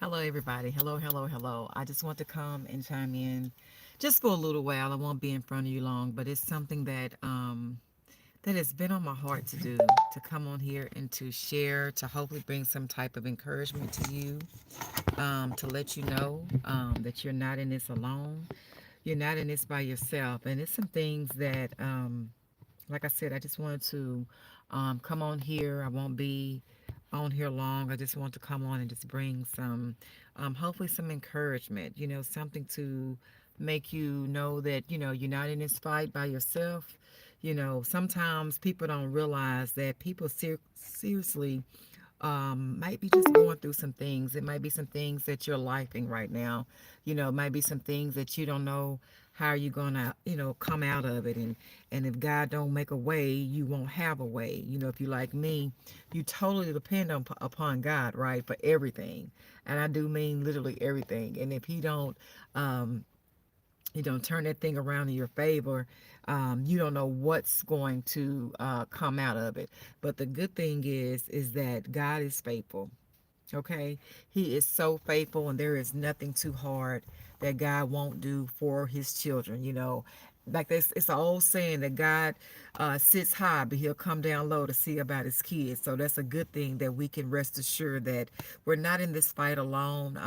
Hello, everybody. Hello, hello, hello. I just want to come and chime in just for a little while. I won't be in front of you long, but it's something that has been on my heart to do, to come on here and to share, to hopefully bring some type of encouragement to you, to let you know that you're not in this alone. You're not in this by yourself. And it's some things that, like I said, I just wanted to come on here. I won't be on here long. I just want to come on and just bring some, hopefully, some encouragement, something to make you know that, you're not in this fight by yourself. Sometimes people don't realize that people seriously might be just going through some things. It might be some things that you're lifing right now. It might be some things that you don't know how you're gonna, come out of it. And if God don't make a way, you won't have a way. If you like me, you totally depend upon God, right, for everything. And I do mean literally everything. And if He don't, um, turn that thing around in your favor, you don't know what's going to come out of it. But the good thing is that God is faithful. Okay, He is so faithful, and there is nothing too hard that God won't do for His children. Like this, it's an old saying that God sits high, but He'll come down low to see about His kids. So that's a good thing that we can rest assured that we're not in this fight alone.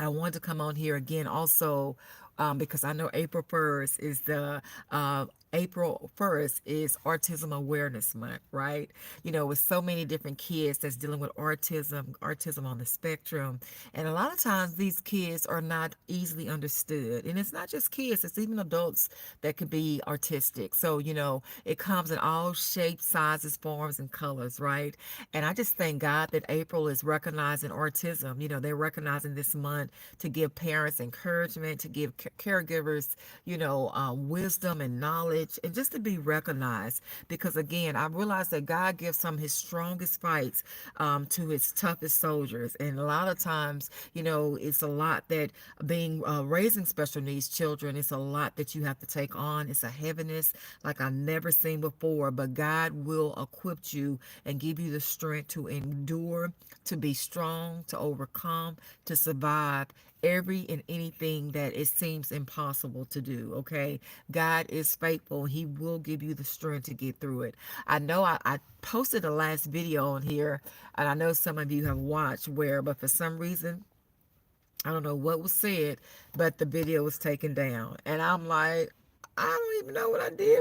I wanted to come on here again also because I know April 1st is Autism Awareness Month, right? With so many different kids that's dealing with autism on the spectrum. And a lot of times these kids are not easily understood. And it's not just kids, it's even adults that could be artistic. So, it comes in all shapes, sizes, forms, and colors, right? And I just thank God that April is recognizing autism. They're recognizing this month to give parents encouragement, to give caregivers, wisdom and knowledge, and just to be recognized. Because again, I realize that God gives some of His strongest fights to His toughest soldiers. And a lot of times, it's a lot that being raising special needs children, it's a lot that you have to take on. It's a heaviness like I've never seen before. But God will equip you and give you the strength to endure, to be strong, to overcome, to survive every and anything that it seems impossible to do. Okay, God is faithful. He will give you the strength to get through it. I know I posted the last video on here, and I know some of you have watched but for some reason, I don't know what was said, but the video was taken down. And I'm like, I don't even know what I did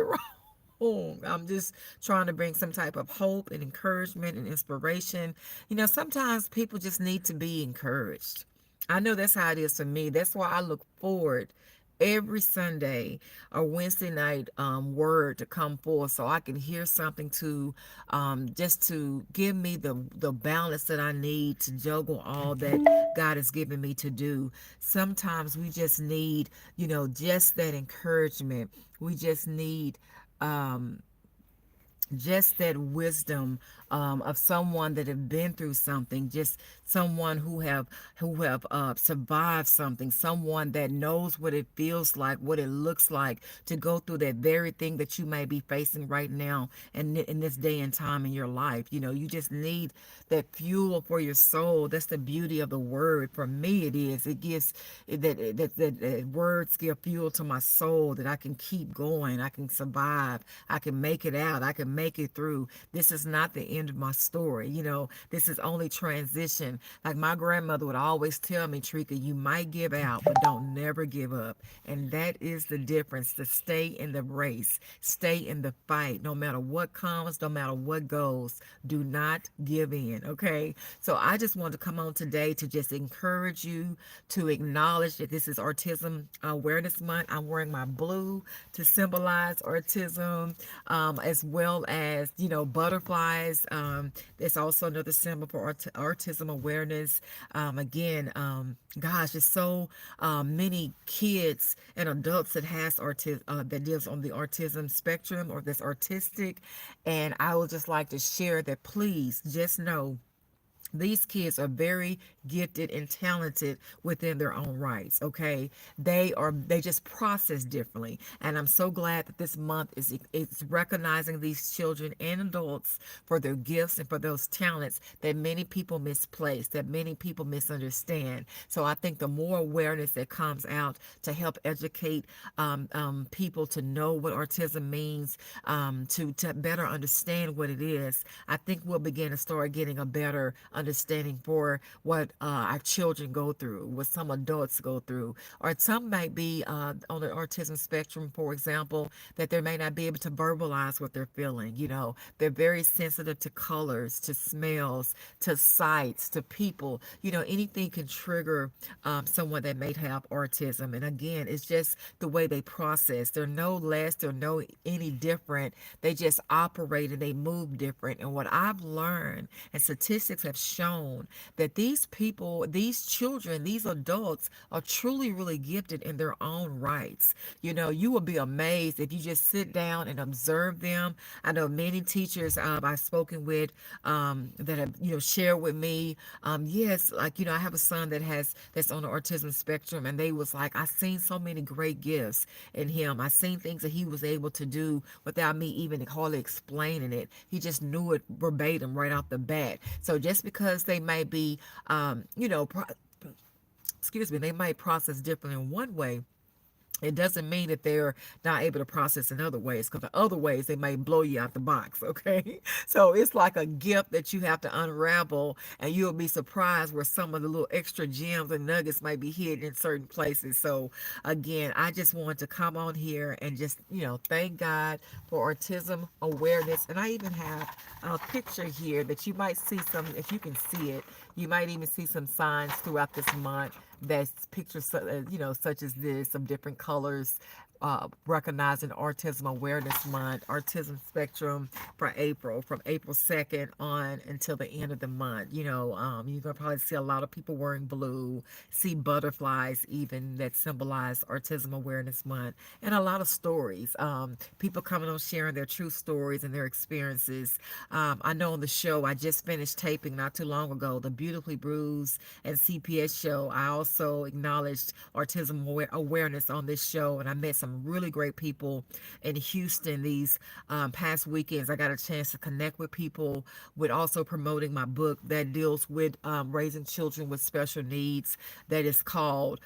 wrong. I'm just trying to bring some type of hope and encouragement and inspiration. Sometimes people just need to be encouraged. I know that's how it is for me. That's why I look forward every Sunday or Wednesday night word to come forth so I can hear something to just to give me the balance that I need to juggle all that God has given me to do. Sometimes we just need, just that encouragement. We just that wisdom of someone that have been through something, just someone who have survived something, someone that knows what it feels like, what it looks like to go through that very thing that you may be facing right now and in this day and time in your life. You just need that fuel for your soul. That's the beauty of the word. For me, it is. It gives that words give fuel to my soul that I can keep going. I can survive. I can make it out. I can make it through. This is not the end of my story. This is only transition. Like my grandmother would always tell me, Trika, you might give out, but don't never give up. And that is the difference, to stay in the race, stay in the fight, no matter what comes, no matter what goes. Do not give in, okay? So I just wanted to come on today to just encourage you to acknowledge that this is Autism Awareness Month. I'm wearing my blue to symbolize autism, as well as, butterflies. It's also another symbol for autism awareness. Again, gosh, it's so many kids and adults that lives on the autism spectrum or that's artistic. And I would just like to share that, please just know These kids are very gifted and talented within their own rights. Okay, they just process differently, and I'm so glad that this month is recognizing these children and adults for their gifts and for those talents that many people misplace, that many people misunderstand. So I think the more awareness that comes out to help educate people to know what autism means, to better understand what it is, I think we'll begin to start getting a better understanding for what our children go through, what some adults go through, or some might be on the autism spectrum, for example, that they may not be able to verbalize what they're feeling. They're very sensitive to colors, to smells, to sights, to people. Anything can trigger someone that may have autism. And again, it's just the way they process. They're no less, they're no any different. They just operate and they move different. And what I've learned, and statistics have shown, that these people, these children, these adults are truly, really gifted in their own rights. You will be amazed if you just sit down and observe them. I know many teachers I've spoken with that have, shared with me. Yes, like, I have a son that's on the autism spectrum, and they was like, I seen so many great gifts in him. I seen things that he was able to do without me even hardly explaining it. He just knew it verbatim right off the bat. So just because they might be, excuse me, they might process differently in one way, it doesn't mean that they're not able to process in other ways, because the other ways they may blow you out the box. Okay, so it's like a gift that you have to unravel, and you'll be surprised where some of the little extra gems and nuggets might be hidden in certain places. So again, I just wanted to come on here and just thank God for autism awareness. And I even have a picture here that you might see some, if you can see it, you might even see some signs throughout this month that's pictures, such as this, of different colors, recognizing Autism Awareness Month, Autism Spectrum for April, from April 2nd on until the end of the month. You're going to probably see a lot of people wearing blue, see butterflies even that symbolize Autism Awareness Month, and a lot of stories. People coming on sharing their true stories and their experiences. I know on the show, I just finished taping not too long ago, the Beautifully Bruised and CPS show. I also acknowledged autism awareness on this show, and I met some really great people in Houston these past weekends. I got a chance to connect with people, with also promoting my book that deals with raising children with special needs, that is called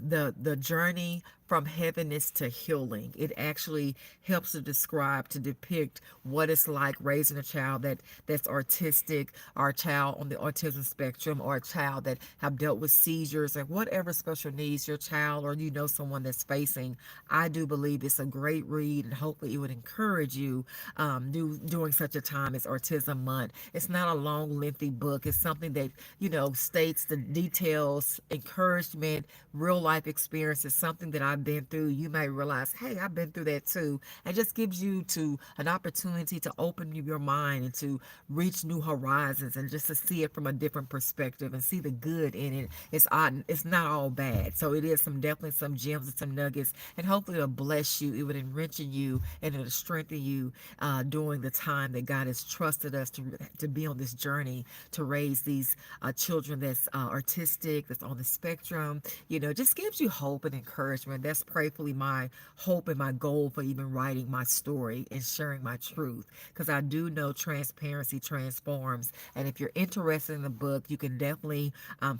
the journey from heaviness to healing. It actually helps to describe, to depict what it's like raising a child that's autistic, or a child on the autism spectrum, or a child that have dealt with seizures, and whatever special needs your child, or someone that's facing. I do believe it's a great read, and hopefully it would encourage you during such a time as Autism Month. It's not a long, lengthy book. It's something that states the details, encouragement, real life experiences, something that I've been through. You may realize, hey, I've been through that too. And just gives you to an opportunity to open your mind and to reach new horizons, and just to see it from a different perspective and see the good in it. It's not all bad. So it is definitely some gems and some nuggets, and hopefully it'll bless you. It would enrich you, and it'll strengthen you during the time that God has trusted us to be on this journey to raise these children that's artistic, that's on the spectrum. Just gives you hope and encouragement. That's prayerfully my hope and my goal for even writing my story and sharing my truth, because I do know transparency transforms. And if you're interested in the book, you can definitely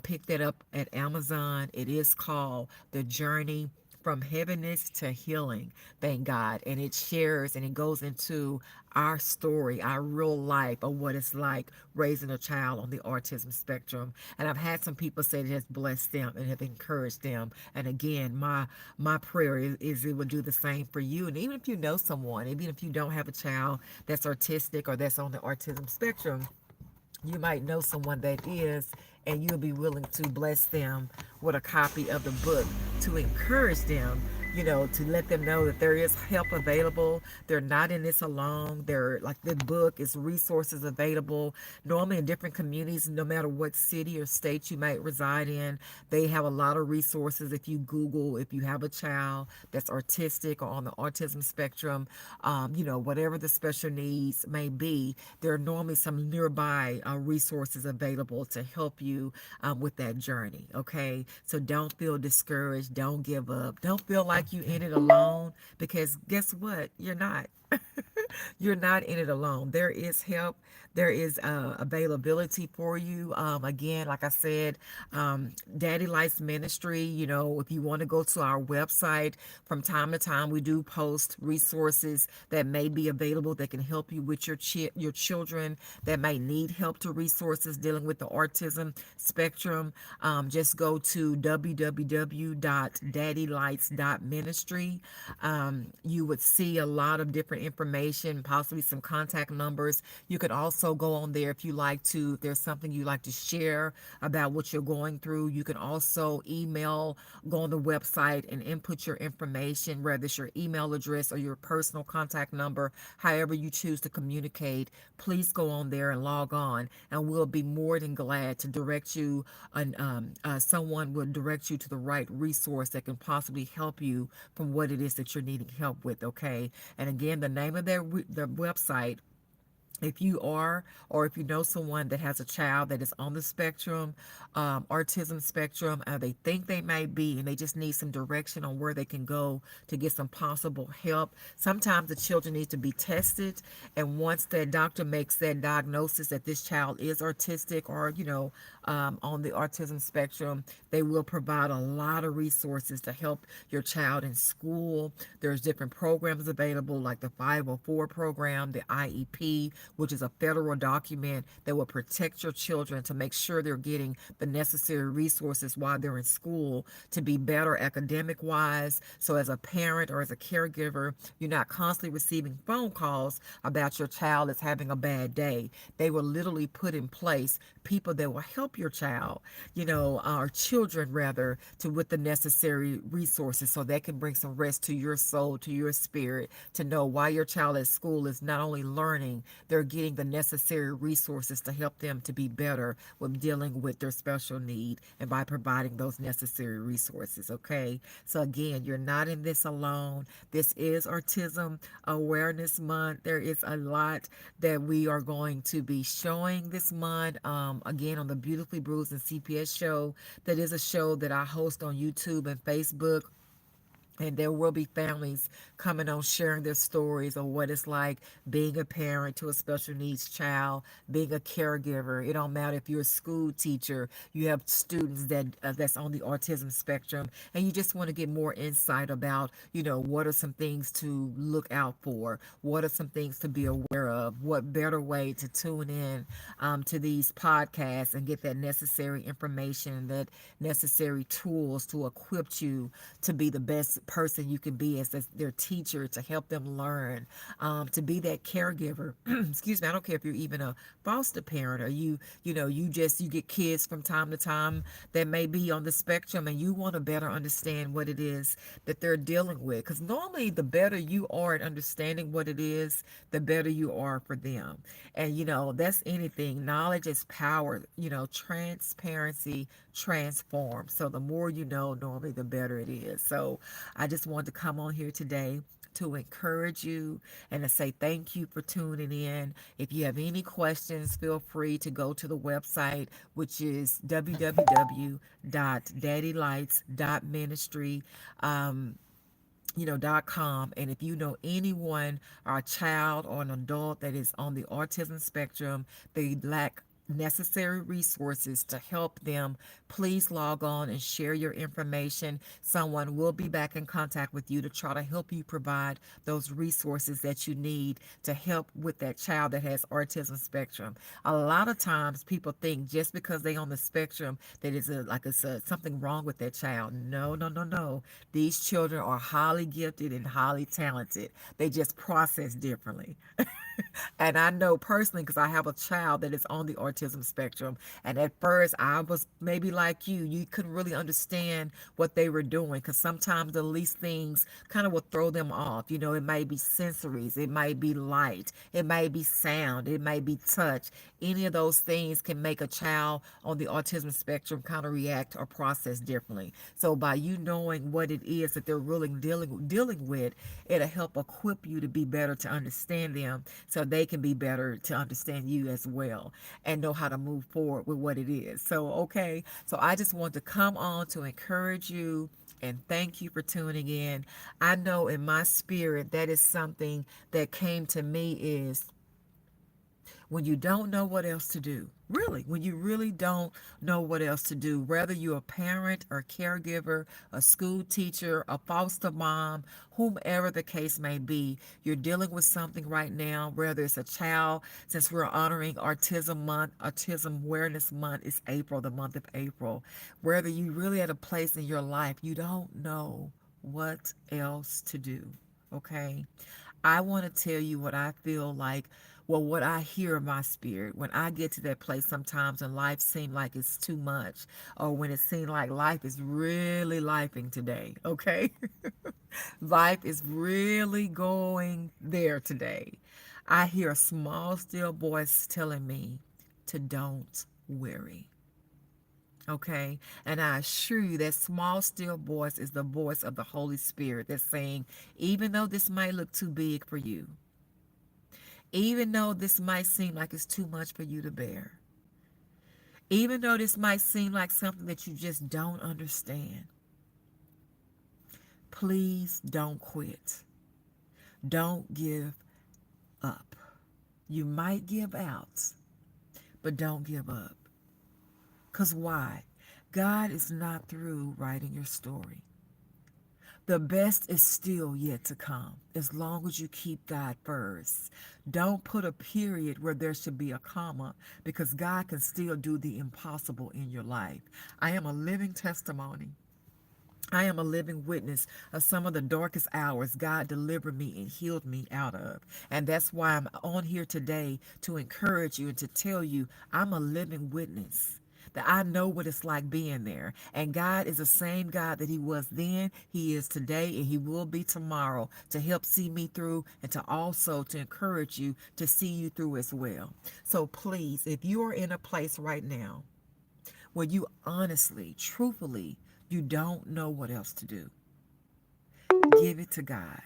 pick that up at Amazon. It is called The Journey from Heaviness to Healing, thank God. And it shares and it goes into our story, our real life, of what it's like raising a child on the autism spectrum. And I've had some people say it has blessed them and have encouraged them. And again, my prayer is it will do the same for you. And even if you know someone, even if you don't have a child that's autistic or that's on the autism spectrum, you might know someone that is, and you'll be willing to bless them with a copy of the book to encourage them to let them know that there is help available. They're not in this alone. They're like the book is resources available. Normally in different communities, no matter what city or state you might reside in, they have a lot of resources. If you Google, if you have a child that's autistic or on the autism spectrum, whatever the special needs may be, there are normally some nearby resources available to help you with that journey. Okay, so don't feel discouraged. Don't give up. Don't feel like you in it alone, because guess what? You're not. You're not in it alone. There is help. There is availability for you. Again, like I said, Daddy Lights Ministry, if you want to go to our website, from time to time, we do post resources that may be available that can help you with your children that may need help to resources dealing with the autism spectrum. Just go to www.daddylights.ministry. You would see a lot of different information, possibly some contact numbers. You could also go on there if you like to, if there's something you like to share about what you're going through. You can also go on the website and input your information, whether it's your email address or your personal contact number, however you choose to communicate. Please go on there and log on, and we'll be more than glad to direct you, and someone will direct you to the right resource that can possibly help you from what it is that you're needing help with. Okay, and again, the name of the website, if you are, or if you know someone that has a child that is on the spectrum, autism spectrum, they think they might be, and they just need some direction on where they can go to get some possible help. Sometimes the children need to be tested, and once the doctor makes that diagnosis that this child is autistic, or on the autism spectrum, they will provide a lot of resources to help your child in school. There's different programs available, like the 504 program, the IEP, which is a federal document that will protect your children to make sure they're getting the necessary resources while they're in school to be better academic wise. So, as a parent or as a caregiver, you're not constantly receiving phone calls about your child is having a bad day. They will literally put in place people that will help your child, or children rather, to with the necessary resources so they can bring some rest to your soul, to your spirit, to know why your child at school is not only learning, they're getting the necessary resources to help them to be better with dealing with their special need, and by providing those necessary resources. Okay, so again, you're not in this alone. This is Autism Awareness Month. There is a lot that we are going to be showing this month. Again, on the Beautifully Bruised and CPS show, that is a show that I host on YouTube and Facebook, and there will be families coming on sharing their stories of what it's like being a parent to a special needs child, being a caregiver. It don't matter if you're a school teacher, you have students that's on the autism spectrum, and you just want to get more insight about, what are some things to look out for, what are some things to be aware of, what better way to tune in to these podcasts and get that necessary information, that necessary tools to equip you to be the best person you can be as their teacher, to help them learn, to be that caregiver. Excuse me, I don't care if you're even a foster parent, or you get kids from time to time that may be on the spectrum, and you want to better understand what it is that they're dealing with, because normally the better you are at understanding what it is, the better you are for them. And that's anything. Knowledge is power. Transparency transforms. So the more you know, normally the better it is. So I just wanted to come on here today to encourage you and to say thank you for tuning in. If you have any questions, feel free to go to the website, which is www.daddylights.ministry. .com. And if you know anyone, or a child or an adult that is on the autism spectrum, they lack necessary resources to help them, please log on and share your information. Someone will be back in contact with you to try to help you provide those resources that you need to help with that child that has autism spectrum. A lot of times people think just because they on the spectrum that something wrong with that child. No, no, no, no. These children are highly gifted and highly talented. They just process differently. And I know personally, because I have a child that is on the autism spectrum. And at first, I was maybe like you couldn't really understand what they were doing because sometimes the least things kind of will throw them off. It might be sensories, it might be light, it might be sound, it might be touch. Any of those things can make a child on the autism spectrum kind of react or process differently. So by you knowing what it is that they're really dealing with, it'll help equip you to be better to understand them so they can be better to understand you as well and know how to move forward with what it is. So okay, so I just want to come on to encourage you and thank you for tuning in. I know in my spirit that is something that came to me is when you don't know what else to do. Really, when you really don't know what else to do, whether you're a parent or caregiver, a school teacher, a foster mom, whomever the case may be, you're dealing with something right now, whether it's a child, since we're honoring Autism Month, Autism Awareness Month is April, the month of April, whether you really at a place in your life, you don't know what else to do, okay? I want to tell you what I feel like, well, what I hear in my spirit when I get to that place sometimes and life seems like it's too much, or when it seems like life is really lifing today, okay? Life is really going there today. I hear a small, still voice telling me to don't worry. Okay. And I assure you that small, still voice is the voice of the Holy Spirit that's saying, even though this might look too big for you, even though this might seem like it's too much for you to bear, even though this might seem like something that you just don't understand, please don't quit. Don't give up. You might give out, but don't give up. Because why? God is not through writing your story. The best is still yet to come as long as you keep God first. Don't put a period where there should be a comma because God can still do the impossible in your life. I am a living testimony. I am a living witness of some of the darkest hours God delivered me and healed me out of. And that's why I'm on here today to encourage you and to tell you I'm a living witness. That I know what it's like being there. And God is the same God that He was then, He is today, and He will be tomorrow to help see me through and to also to encourage you to see you through as well. So please, if you are in a place right now where you honestly, truthfully, you don't know what else to do, give it to God.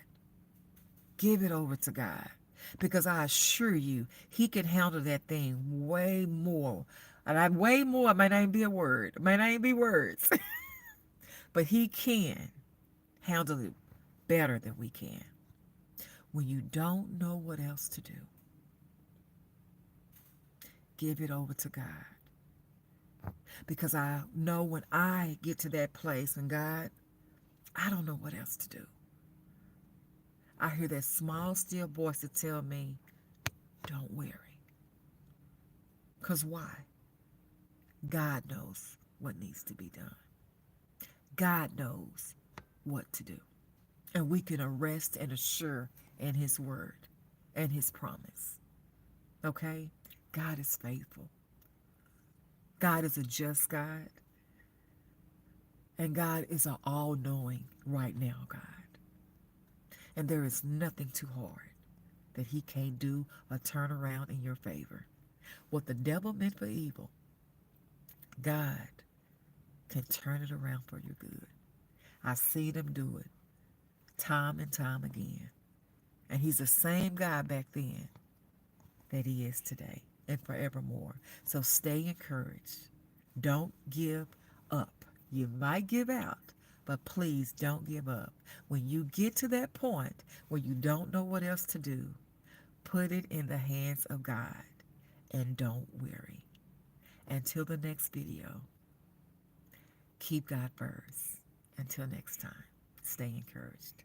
Give it over to God. Because I assure you, He can handle that thing way more. And way more might not even be a word. It might not even be words. But He can handle it better than we can. When you don't know what else to do, give it over to God. Because I know when I get to that place and God, I don't know what else to do. I hear that small, still voice to tell me, don't worry. Because why? God knows what needs to be done. God knows what to do. And we can rest and assure in His word and His promise. Okay? God is faithful. God is a just God. And God is an all-knowing right now God. And there is nothing too hard that He can't do or turn around in your favor. What the devil meant for evil, God can turn it around for your good. I've seen Him do it time and time again. And He's the same God back then that He is today and forevermore. So stay encouraged. Don't give up. You might give out, but please don't give up. When you get to that point where you don't know what else to do, put it in the hands of God and don't worry. Until the next video, keep God first. Until next time, stay encouraged.